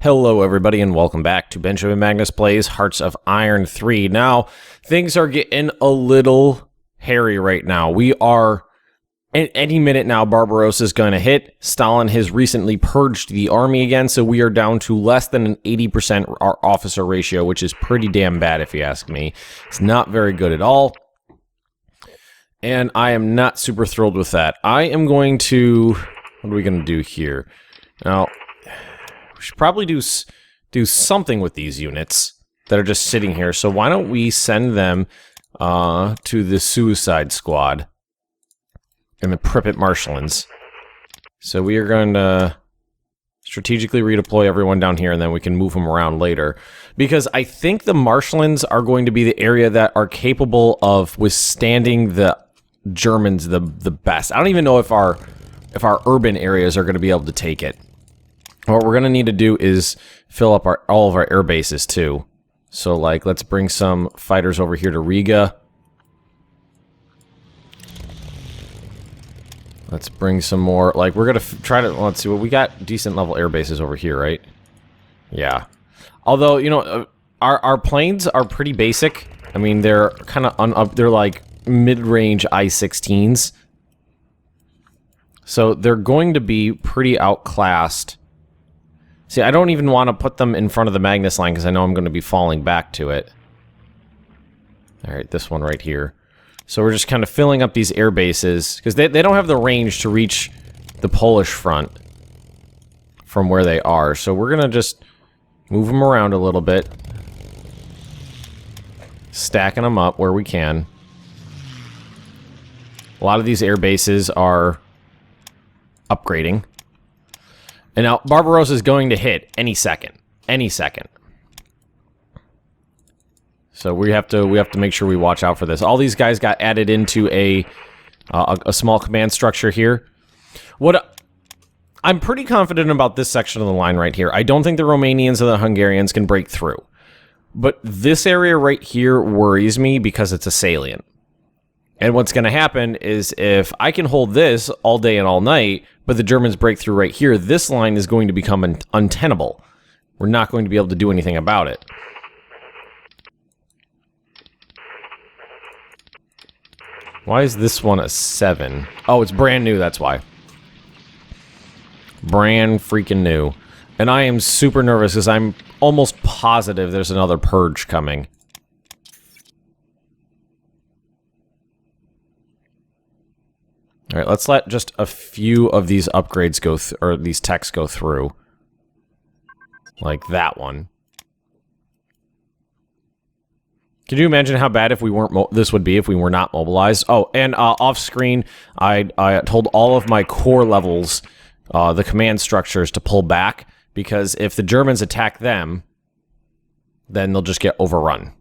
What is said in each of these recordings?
Hello everybody and welcome back to Benjamin Magnus Plays Hearts of Iron 3. Now, things are getting a little hairy right now. We are, any minute now, Barbarossa is going to hit. Stalin has recently purged the army again, so we are down to less than an 80% our officer ratio, which is pretty damn bad if you ask me. It's not very good at all. And I am not super thrilled with that. I am going to, what are we going to do here? Now, we should probably do something with these units that are just sitting here. So why don't we send them to the Suicide Squad and the Pripyat Marshlands. So we are going to strategically redeploy everyone down here, and then we can move them around later. Because I think the Marshlands are going to be the area that are capable of withstanding the Germans the best. I don't even know if our urban areas are going to be able to take it. What we're going to need to do is fill up all of our air bases, too. So, like, let's bring some fighters over here to Riga. Let's bring some more. Like, we're going to try to... Let's see. Well, we got decent level air bases over here, right? Yeah. Although, you know, our planes are pretty basic. I mean, they're kind of... they're, like, mid-range I-16s. So, they're going to be pretty outclassed. See, I don't even want to put them in front of the Magnus line because I know I'm going to be falling back to it. Alright, this one right here. So we're just kind of filling up these air bases because they don't have the range to reach the Polish front from where they are. So we're going to just move them around a little bit. Stacking them up where we can. A lot of these air bases are upgrading. And now, Barbarossa is going to hit any second. Any second. So we have to make sure we watch out for this. All these guys got added into a small command structure here. I'm pretty confident about this section of the line right here. I don't think the Romanians and the Hungarians can break through. But this area right here worries me because it's a salient. And what's going to happen is if I can hold this all day and all night, but the Germans break through right here, this line is going to become untenable. We're not going to be able to do anything about it. Why is this one a 7? Oh, it's brand new, that's why. Brand freaking new. And I am super nervous because I'm almost positive there's another purge coming. All right, let's let just a few of these upgrades go or these techs go through. Like that one. Can you imagine how bad if we weren't this would be if we were not mobilized? Oh, and off screen, I told all of my core levels, the command structures, to pull back because if the Germans attack them, then they'll just get overrun.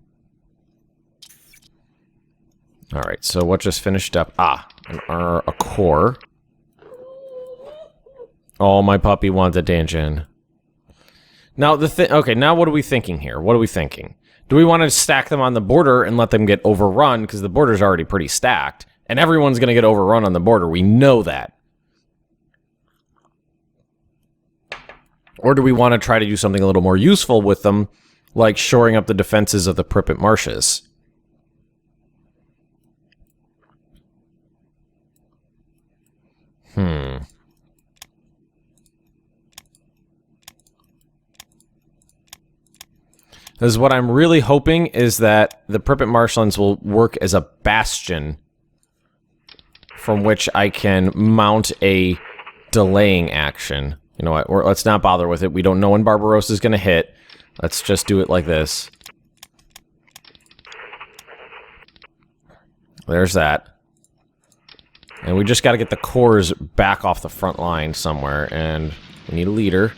All right, so what just finished up? A core. Oh, my puppy wants attention. Now, okay, now what are we thinking here? What are we thinking? Do we want to stack them on the border and let them get overrun? Because the border's already pretty stacked. And everyone's going to get overrun on the border. We know that. Or do we want to try to do something a little more useful with them, like shoring up the defenses of the Pripyat marshes? Because what I'm really hoping is that the Pripyat Marshlands will work as a bastion from which I can mount a delaying action. You know what? Let's not bother with it. We don't know when Barbarossa is going to hit. Let's just do it like this. There's that. And we just got to get the cores back off the front line somewhere, and we need a leader.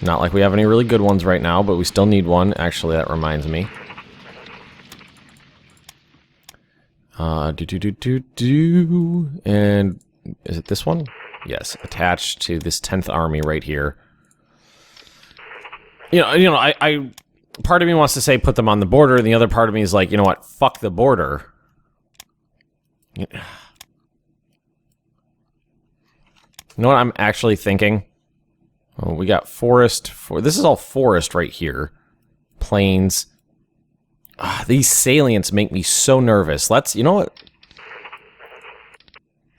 Not like we have any really good ones right now, but we still need one. Actually, that reminds me. And is it this one? Yes, attached to this 10th Army right here. I part of me wants to say put them on the border, and the other part of me is like, you know what? Fuck the border. You know what I'm actually thinking? Oh, we got forest. This is all forest right here. Plains. These salients make me so nervous. You know what?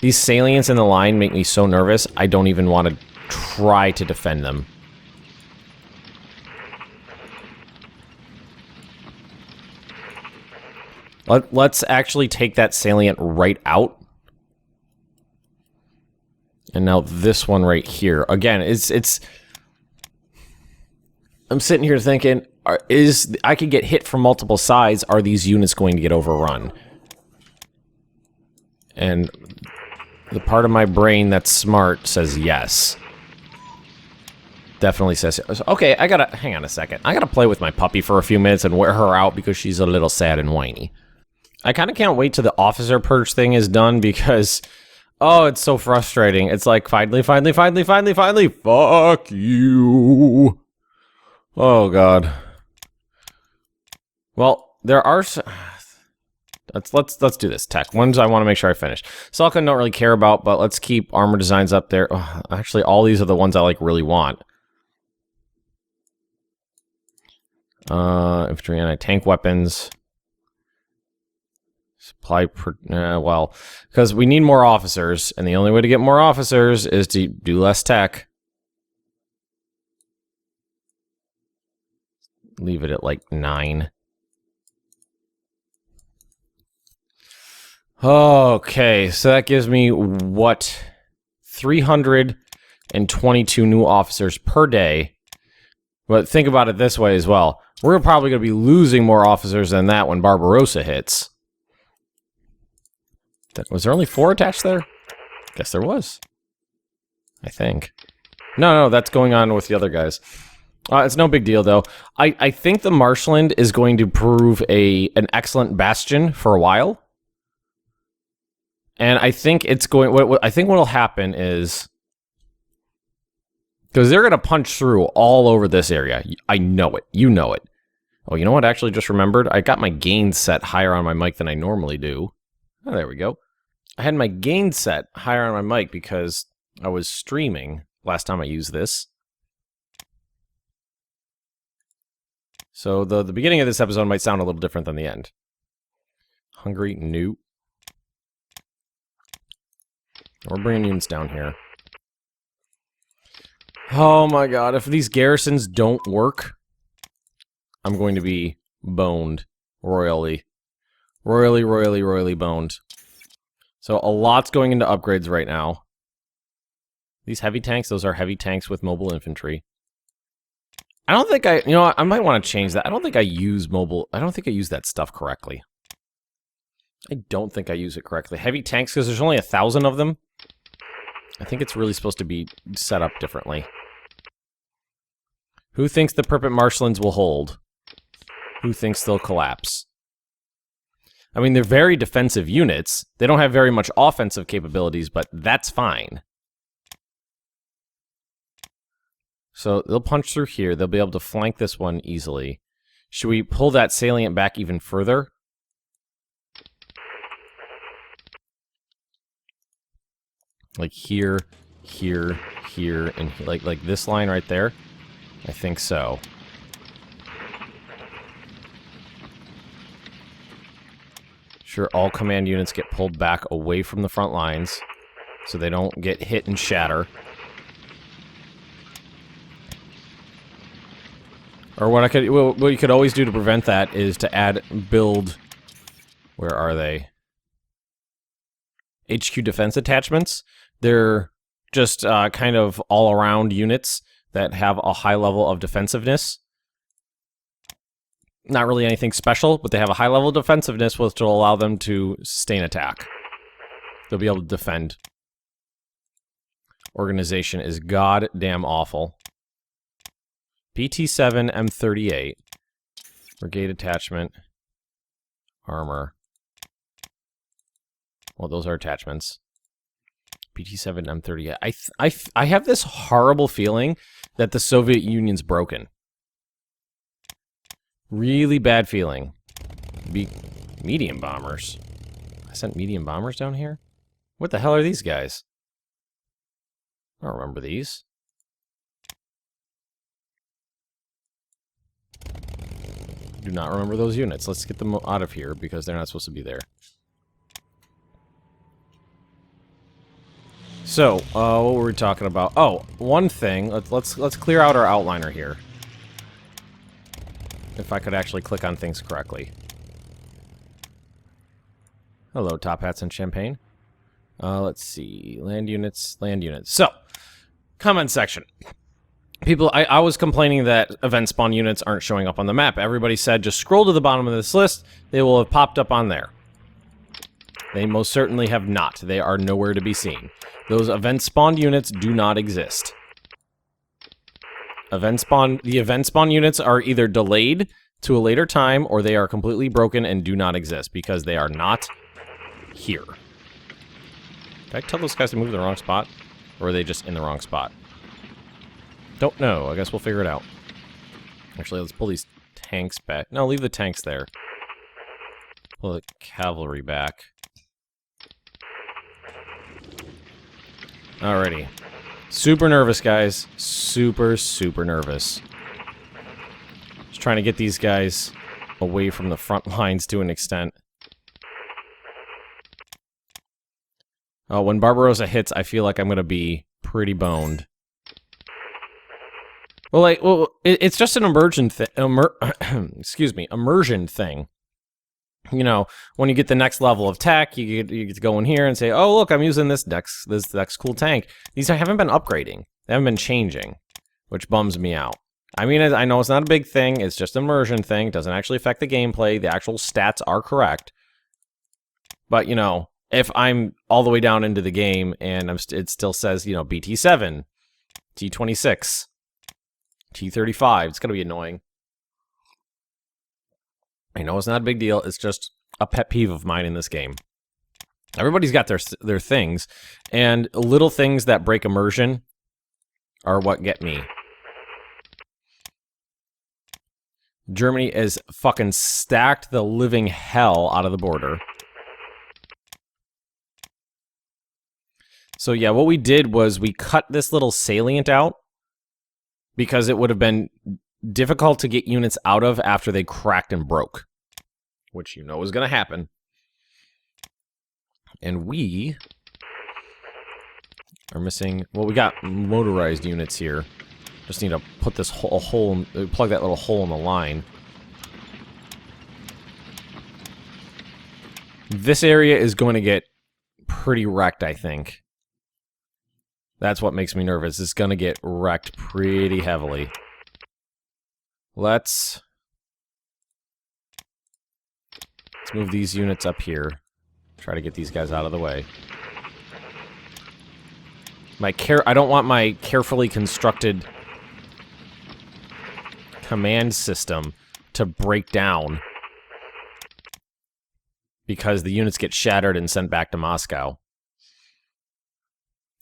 These salients in the line make me so nervous, I don't even want to try to defend them. Let's actually take that salient right out. And now this one right here. Again, it's I'm sitting here thinking, I could get hit from multiple sides. Are these units going to get overrun? And the part of my brain that's smart says yes. Definitely says yes. Okay, hang on a second. I gotta play with my puppy for a few minutes and wear her out because she's a little sad and whiny. I kind of can't wait till the officer purge thing is done because, oh, it's so frustrating. It's like, finally, fuck you. Oh, God. Well, there are... Let's do this. Tech. Ones I want to make sure I finish. Salkin don't really care about, but let's keep armor designs up there. Oh, actually, all these are the ones I like really want. Infantry anti-tank weapons. Supply well, because we need more officers, and the only way to get more officers is to do less tech. Leave it at like 9. Okay, so that gives me, what, 322 new officers per day. But think about it this way as well. We're probably going to be losing more officers than that when Barbarossa hits. Was there only 4 attached there? Guess there was. I think. No, that's going on with the other guys. It's no big deal, though. I think the marshland is going to prove an excellent bastion for a while. And I think it's going... I think what'll happen is... Because they're going to punch through all over this area. I know it. You know it. Oh, you know what? I actually just remembered. I got my gain set higher on my mic than I normally do. Oh, there we go. I had my gain set higher on my mic because I was streaming last time I used this. So the beginning of this episode might sound a little different than the end. Hungry? Nope. We're bringing units down here. Oh my god, if these garrisons don't work, I'm going to be boned royally. Royally boned. So a lot's going into upgrades right now. These heavy tanks, those are heavy tanks with mobile infantry. I don't think you know what, I might want to change that. I don't think I use that stuff correctly. I don't think I use it correctly. Heavy tanks, because there's only 1,000 of them. I think it's really supposed to be set up differently. Who thinks the Perpet Marshlands will hold? Who thinks they'll collapse? I mean, they're very defensive units. They don't have very much offensive capabilities, but that's fine. So they'll punch through here. They'll be able to flank this one easily. Should we pull that salient back even further? Like here, and like this line right there? I think so. Sure, all command units get pulled back away from the front lines so they don't get hit and shatter. Or what you could always do to prevent that is to build, where are they? HQ defense attachments. They're just kind of all-around units that have a high level of defensiveness. Not really anything special, but they have a high level of defensiveness, which will allow them to sustain attack. They'll be able to defend. Organization is goddamn awful. PT7 M38. Brigade attachment. Armor. Well, those are attachments. PT7 M38. I have this horrible feeling that the Soviet Union's broken. Really bad feeling. Medium bombers. I sent medium bombers down here? What the hell are these guys? I don't remember these. Do not remember those units. Let's get them out of here because they're not supposed to be there. So, what were we talking about? Oh, one thing. Let's clear out our outliner here. If I could actually click on things correctly. Hello, Top Hats and Champagne. Let's see. Land units, land units. So, comment section. People, I was complaining that event spawn units aren't showing up on the map. Everybody said just scroll to the bottom of this list. They will have popped up on there. They most certainly have not. They are nowhere to be seen. Those event spawn units do not exist. The event spawn units are either delayed to a later time or they are completely broken and do not exist because they are not here. Did I tell those guys to move to the wrong spot? Or are they just in the wrong spot? Don't know. I guess we'll figure it out. Actually, let's pull these tanks back. No, leave the tanks there. Pull the cavalry back. Alrighty. Super nervous, guys. Super, super nervous. Just trying to get these guys away from the front lines to an extent. When Barbarossa hits, I feel like I'm going to be pretty boned. Well, it's just an immersion thing. Excuse me, immersion thing. You know, when you get the next level of tech, you get to go in here and say, "Oh, look, I'm using this next cool tank." These haven't been upgrading; they haven't been changing, which bums me out. I mean, I know it's not a big thing; it's just an immersion thing. It doesn't actually affect the gameplay. The actual stats are correct, but you know, if I'm all the way down into the game and it still says, you know, BT7, T26, T35, it's gonna be annoying. I know it's not a big deal. It's just a pet peeve of mine in this game. Everybody's got their things, and little things that break immersion are what get me. Germany is fucking stacked the living hell out of the border. So yeah, what we did was we cut this little salient out because it would have been difficult to get units out of after they cracked and broke, which you know is going to happen. And we are missing, well, we got motorized units here. Just need to put this hole, plug that little hole in the line. This area is going to get pretty wrecked, I think. That's what makes me nervous. It's going to get wrecked pretty heavily. Let's move these units up here. Try to get these guys out of the way. I don't want my carefully constructed command system to break down because the units get shattered and sent back to Moscow.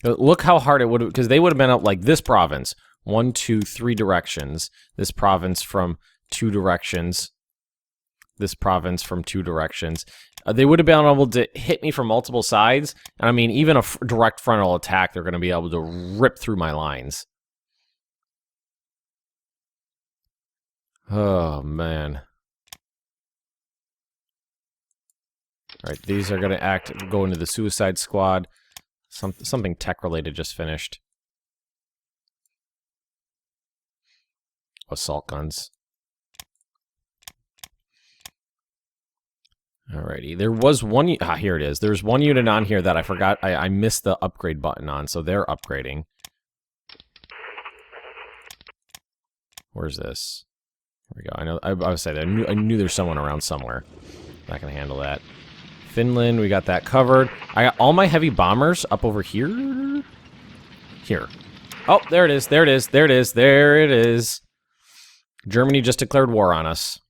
Look how hard it would have, because they would have been up like this province. 1, 2, 3 directions. This province from 2 directions. This province from 2 directions. They would have been able to hit me from multiple sides. And I mean, even a direct frontal attack, they're going to be able to rip through my lines. Oh, man. All right, these are going to go into the suicide squad. Something tech-related just finished. Assault guns. Alrighty, there was one... here it is. There's one unit on here that I forgot. I missed the upgrade button on, so they're upgrading. Where's this? Here we go. I know. I was saying I knew there's someone around somewhere. Not gonna handle that. Finland, we got that covered. I got all my heavy bombers up over here. Here. Oh, there it is. There it is. There it is. There it is. Germany just declared war on us.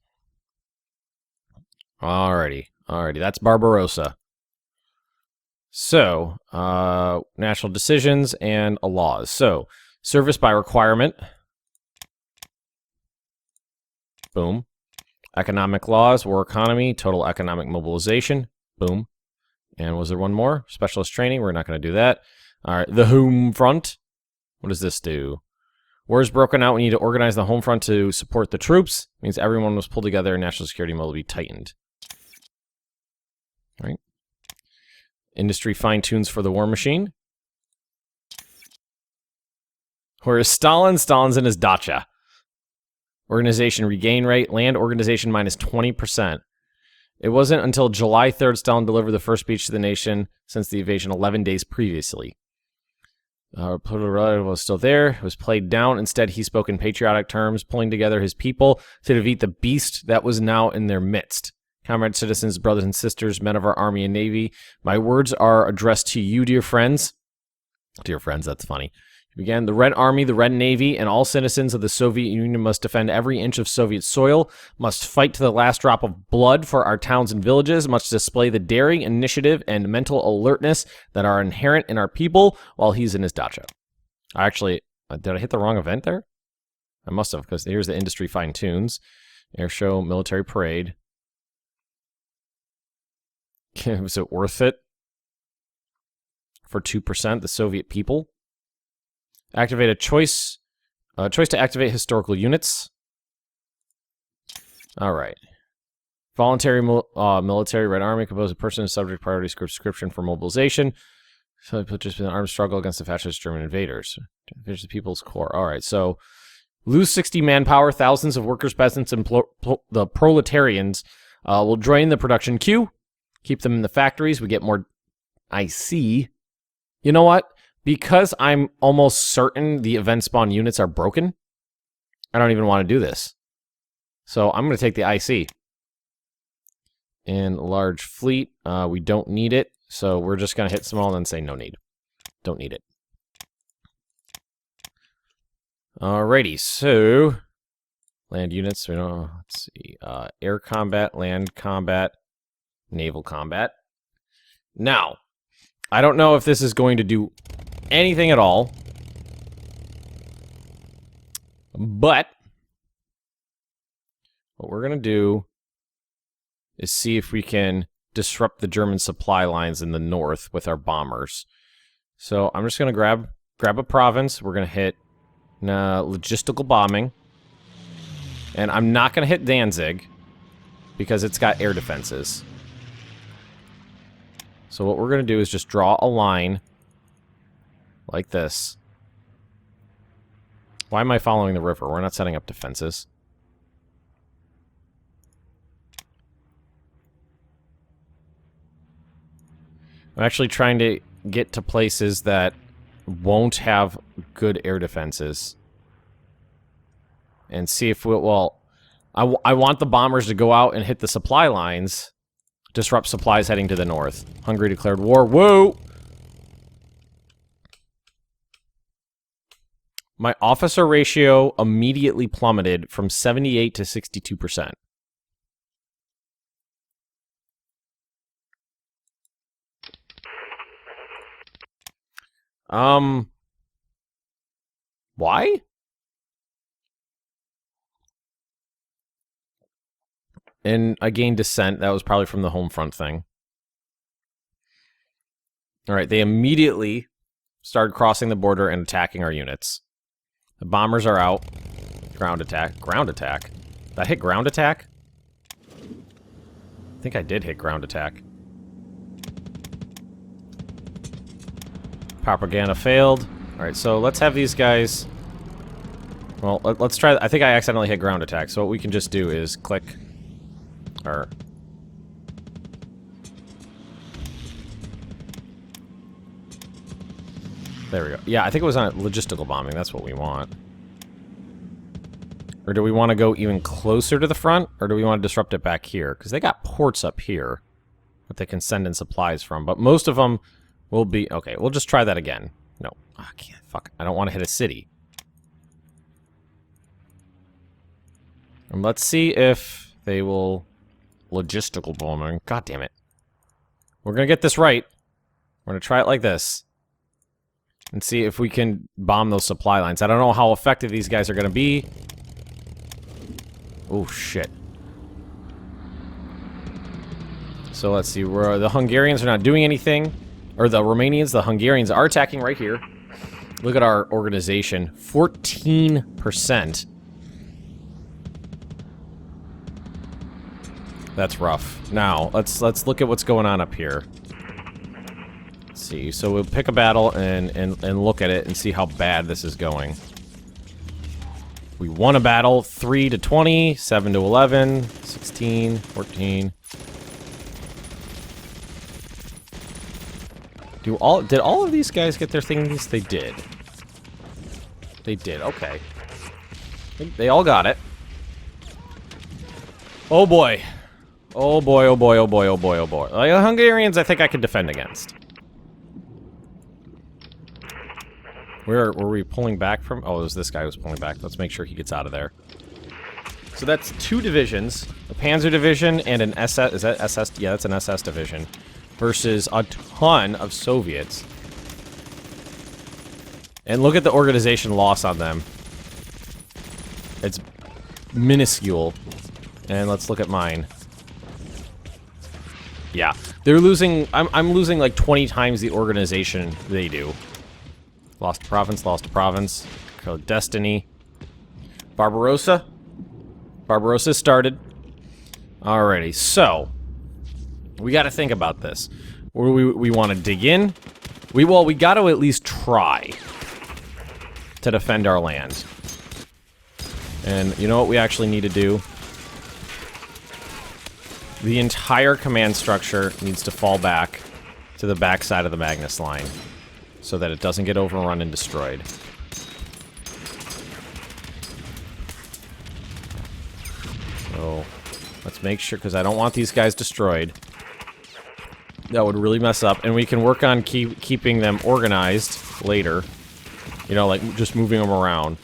Alrighty. Alrighty. That's Barbarossa. So, national decisions and laws. So, service by requirement. Boom. Economic laws, war economy, total economic mobilization. Boom. And was there one more? Specialist training. We're not going to do that. All right. The home front. What does this do? War is broken out. We need to organize the home front to support the troops. Means everyone must pull together and national security mode will be tightened. All right. Industry fine-tunes for the war machine. Where is Stalin? Stalin's in his dacha. Organization regain rate. Land organization minus 20%. It wasn't until July 3rd Stalin delivered the first speech to the nation since the invasion 11 days previously. Political was still there. It was played down. Instead, he spoke in patriotic terms, pulling together his people to defeat the beast that was now in their midst. Comrade citizens, brothers and sisters, men of our army and navy, my words are addressed to you, dear friends. Dear friends, that's funny. Began the Red Army, the Red Navy, and all citizens of the Soviet Union must defend every inch of Soviet soil, must fight to the last drop of blood for our towns and villages, must display the daring, initiative, and mental alertness that are inherent in our people while he's in his dacha. Actually, did I hit the wrong event there? I must have, because here's the industry fine-tunes. Air show, military parade. Was it worth it? For 2%, the Soviet people. Activate a choice to activate historical units. All right. Voluntary military Red Army composed of person subject priority subscription for mobilization. So participate in an armed struggle against the fascist German invaders. There's the People's Corps. All right. So lose 60 manpower. Thousands of workers, peasants, and the proletarians will join the production queue. Keep them in the factories. We get more IC. You know what? Because I'm almost certain the event spawn units are broken, I don't even want to do this. So I'm going to take the IC. And large fleet, we don't need it. So we're just going to hit small and then say no need. Don't need it. Alrighty, so land units, we don't, let's see, air combat, land combat, naval combat. Now, I don't know if this is going to do anything at all, but what we're going to do is see if we can disrupt the German supply lines in the north with our bombers. So I'm just going to grab a province. We're going to hit logistical bombing, and I'm not going to hit Danzig because it's got air defenses. So what we're going to do is just draw a line like this. Why am I following the river? We're not setting up defenses. I'm actually trying to get to places that won't have good air defenses. And see if we'll... Well, I want the bombers to go out and hit the supply lines. Disrupt supplies heading to the north. Hungary declared war. Whoa! My officer ratio immediately plummeted from 78 to 62%. Why? And I gained dissent. That was probably from the home front thing. Alright, they immediately started crossing the border and attacking our units. The bombers are out. Ground attack. Ground attack? Did I hit ground attack? I think I did hit ground attack. Propaganda failed. Alright, so let's have these guys... Well, let's try... I think I accidentally hit ground attack, so what we can just do is click... Or... There we go. Yeah, I think it was on logistical bombing. That's what we want. Or do we want to go even closer to the front? Or do we want to disrupt it back here? Because they got ports up here that they can send in supplies from. But most of them will be... Okay, we'll just try that again. No. Oh, I can't. Fuck. I don't want to hit a city. And let's see if they will... Logistical bombing. God damn it. We're going to get this right. We're going to try it like this. And see if we can bomb those supply lines. I don't know how effective these guys are going to be. Oh, shit. So let's see. The Hungarians are not doing anything. Or the Romanians, the Hungarians are attacking right here. Look at our organization. 14%. That's rough. Now, let's look at what's going on up here. Let's see. So we'll pick a battle and look at it and see how bad this is going. We won a battle 3 to 20, 7 to 11, 16, 14. Did all of these guys get their things? They did. They did. Okay. They all got it. Oh boy. Oh boy, oh boy, oh boy, oh boy, oh boy. Like, the Hungarians, I think I could defend against. Where were we pulling back from? Oh, it was this guy who was pulling back. Let's make sure he gets out of there. So that's 2 divisions. A Panzer division and an SS... Is that SS? Yeah, that's an SS division. Versus a ton of Soviets. And look at the organization loss on them. It's minuscule. And let's look at mine. Yeah, they're losing... I'm losing like 20 times the organization they do. Lost a province, lost a province. Code Destiny. Barbarossa. Barbarossa started. Alrighty, so... we gotta think about this. We want to dig in. We gotta at least try to defend our land. And you know what we actually need to do? The entire command structure needs to fall back to the backside of the Magnus line so that it doesn't get overrun and destroyed. So, let's make sure, because I don't want these guys destroyed. That would really mess up, and we can work on keeping them organized later. You know, like just moving them around.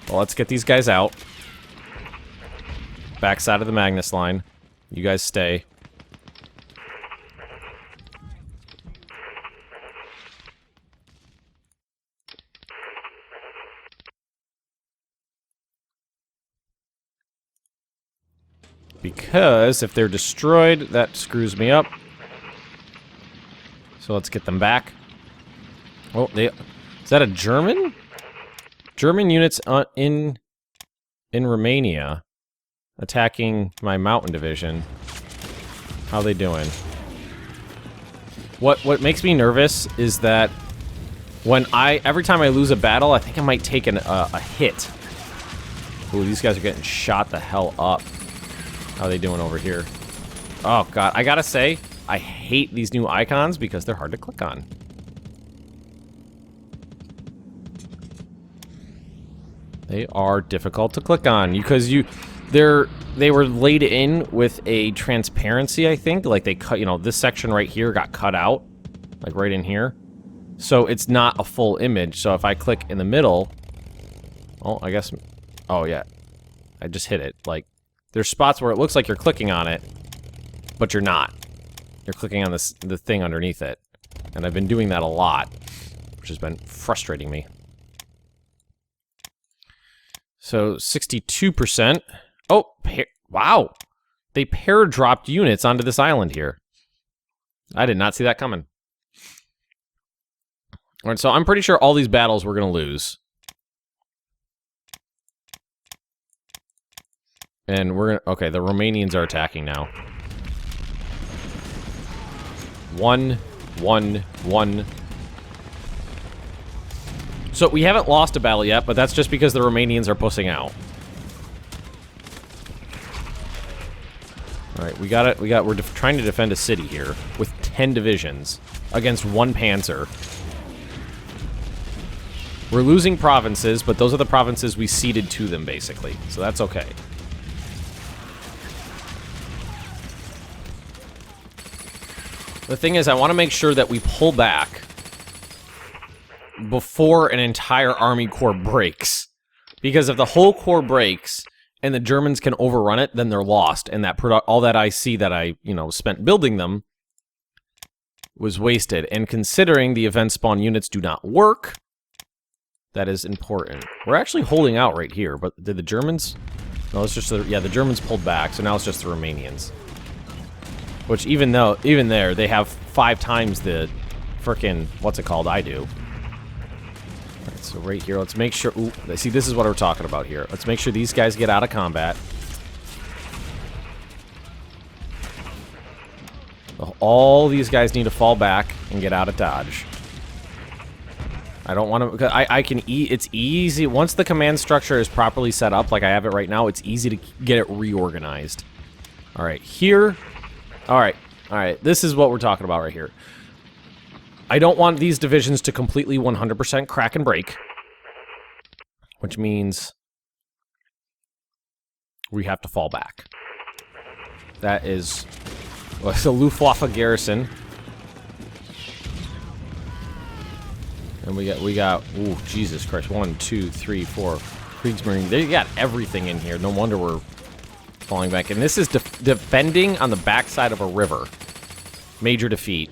Well, let's get these guys out. Backside of the Magnus line. You guys stay. Because if they're destroyed, that screws me up. So let's get them back. Oh, is that a German? German units in Romania attacking my mountain division. How are they doing? What makes me nervous is that when every time I lose a battle, I think I might take a hit. Ooh, these guys are getting shot the hell up. How are they doing over here? Oh god, I gotta say, I hate these new icons because they're hard to click on. They are difficult to click on because they were laid in with a transparency, I think. Like they cut, you know, this section right here got cut out, like right in here. So it's not a full image. So if I click in the middle, oh, I guess, oh yeah, I just hit it. Like there's spots where it looks like you're clicking on it, but you're not. You're clicking on the thing underneath it. And I've been doing that a lot, which has been frustrating me. So 62%. Oh, wow. They pair-dropped units onto this island here. I did not see that coming. All right, so I'm pretty sure all these battles we're going to lose. And we're going to... Okay, the Romanians are attacking now. 1, 1, 1. So we haven't lost a battle yet, but that's just because the Romanians are pushing out. All right, we're trying to defend a city here with 10 divisions against 1 panzer. We're losing provinces, but those are the provinces we ceded to them, basically. So that's okay. The thing is, I want to make sure that we pull back before an entire army corps breaks. Because if the whole corps breaks and the Germans can overrun it, then they're lost. And that all that IC that I, spent building them was wasted. And considering the event spawn units do not work, that is important. We're actually holding out right here, but did the Germans? No, it's just the Germans pulled back, so now it's just the Romanians. Which even there, they have 5 times the frickin' what's it called I do. So right here, let's make sure... Ooh, see, this is what we're talking about here. Let's make sure these guys get out of combat. All these guys need to fall back and get out of dodge. I don't want to... I can... It's easy. Once the command structure is properly set up, like I have it right now, it's easy to get it reorganized. All right, here... All right. This is what we're talking about right here. I don't want these divisions to completely 100% crack and break. Which means... we have to fall back. That is... Well, it's a Luftwaffe garrison. And we got, ooh, Jesus Christ, 1, 2, 3, 4 Kriegsmarine. They got everything in here. No wonder we're falling back. And this is defending on the backside of a river. Major defeat.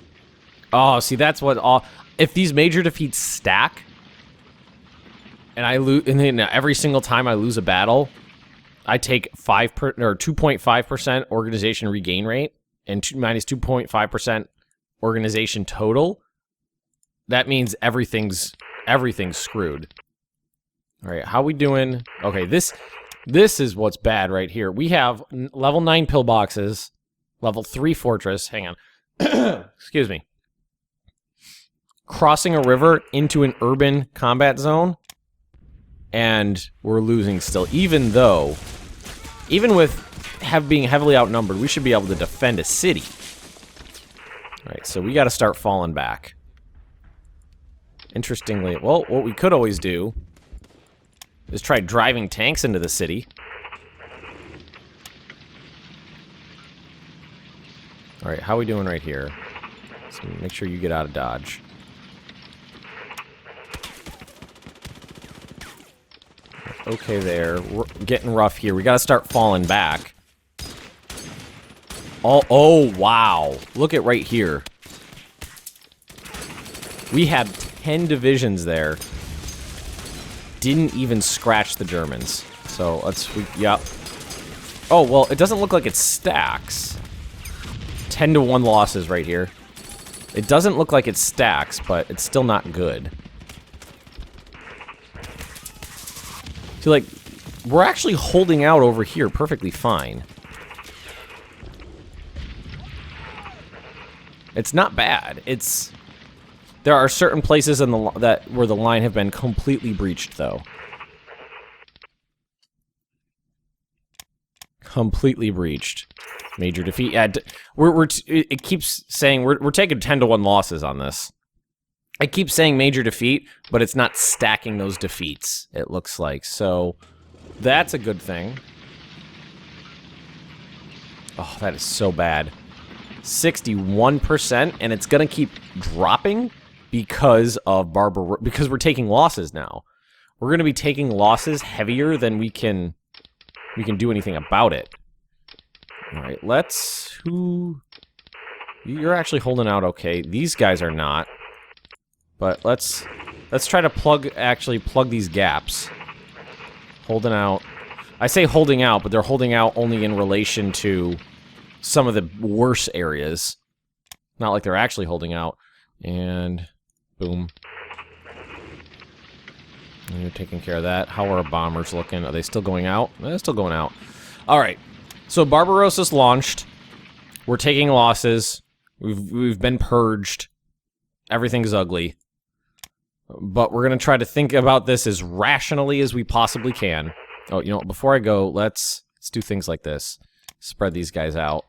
Oh, see, that's what all... If these major defeats stack, and I lose, and then every single time I lose a battle, I take 2.5% organization regain rate, and minus 2.5% organization total. That means everything's screwed. All right, how we doing? Okay, this is what's bad right here. We have level 9 pillboxes, level 3 fortress. Hang on. Excuse me. Crossing a river into an urban combat zone, and we're losing still. Even with being heavily outnumbered, we should be able to defend a city. All right, so we got to start falling back. Interestingly, well, what we could always do is try driving tanks into the city. All right, how are we doing right here? So make sure you get out of dodge. Okay, there. We're getting rough here. We got to start falling back. Oh, wow. Look at right here. We had 10 divisions there. Didn't even scratch the Germans. So let's... Yep. Oh, well, it doesn't look like it stacks. 10-1 losses right here. It doesn't look like it stacks, but it's still not good. See, like, we're actually holding out over here perfectly fine. It's not bad. It's... There are certain places in the where the line have been completely breached, though. Completely breached. Major defeat. Yeah, it keeps saying we're taking 10-1 losses on this. It keeps saying major defeat, but it's not stacking those defeats, it looks like. So, that's a good thing. Oh, that is so bad. 61%, and it's gonna keep dropping because of because we're taking losses now. We're gonna be taking losses heavier than we can do anything about it. All right, you're actually holding out okay. These guys are not. But let's try to plug these gaps. Holding out. I say holding out, but they're holding out only in relation to some of the worse areas. Not like they're actually holding out. And boom. And you're taking care of that. How are our bombers looking? Are they still going out? They're still going out. All right. So Barbarossa's launched. We're taking losses. We've been purged. Everything's ugly. But we're going to try to think about this as rationally as we possibly can. Oh, you know what? Before I go, let's do things like this. Spread these guys out.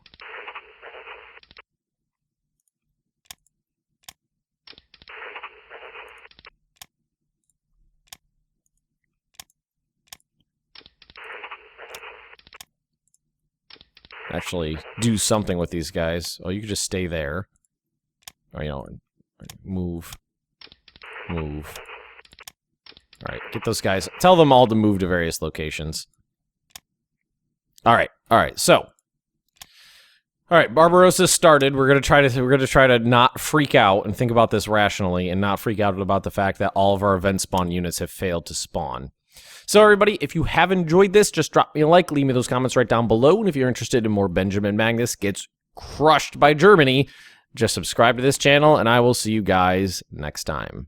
Actually, do something with these guys. Oh, you could just stay there. Or, you know, move. Move. Alright, get those guys. Tell them all to move to various locations. Alright, so. Alright, Barbarossa started. We're gonna try to not freak out and think about this rationally and not freak out about the fact that all of our event spawn units have failed to spawn. So everybody, if you have enjoyed this, just drop me a like, leave me those comments right down below, and if you're interested in more Benjamin Magnus gets crushed by Germany, just subscribe to this channel, and I will see you guys next time.